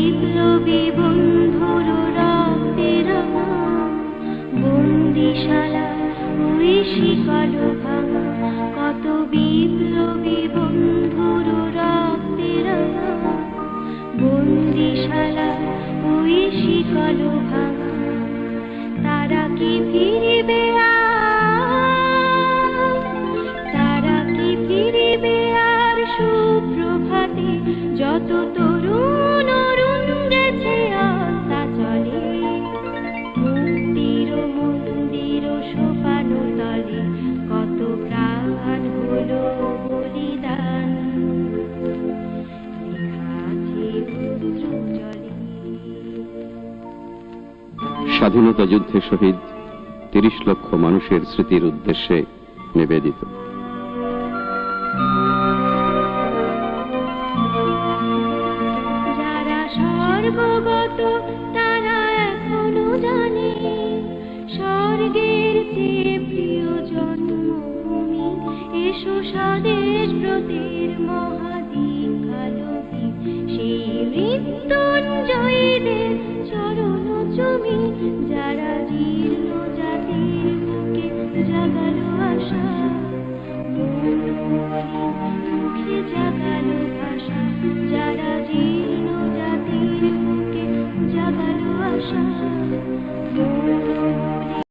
বিপ্লবী বন্ধুর রক্তের বন্দিশালা ওই শিকল ভাঙা, কত বিপ্লবী বন্ধুর রক্তের বন্দিশালা ওই শিকল ভাঙা। তারা কি ফিরিবে তারা কি ফিরিবে আর সুপ্রভাতে, যত তরুণ অরুণ গেছে আস্থা চলে, মুক্তির মন্দির সোপান তলে কত প্রাণ হলো বলিদান, লেখা আছে অশ্রু জলে। স্বাধীনতা যুদ্ধে শহীদ ৩০ লক্ষ মানুষের স্মৃতির উদ্দেশ্যে নিবেদিত। যারা স্বর্গগত তারা এখনো জানে, স্বর্গের চেয়ে প্রিয় জন্মভূমি, এসো স্বদেশ ব্রতের মহাদীক্ষালোকে, সেই মৃত্যুঞ্জয়ীদের চরণ চুমি, যারা জীর্ণ জাতি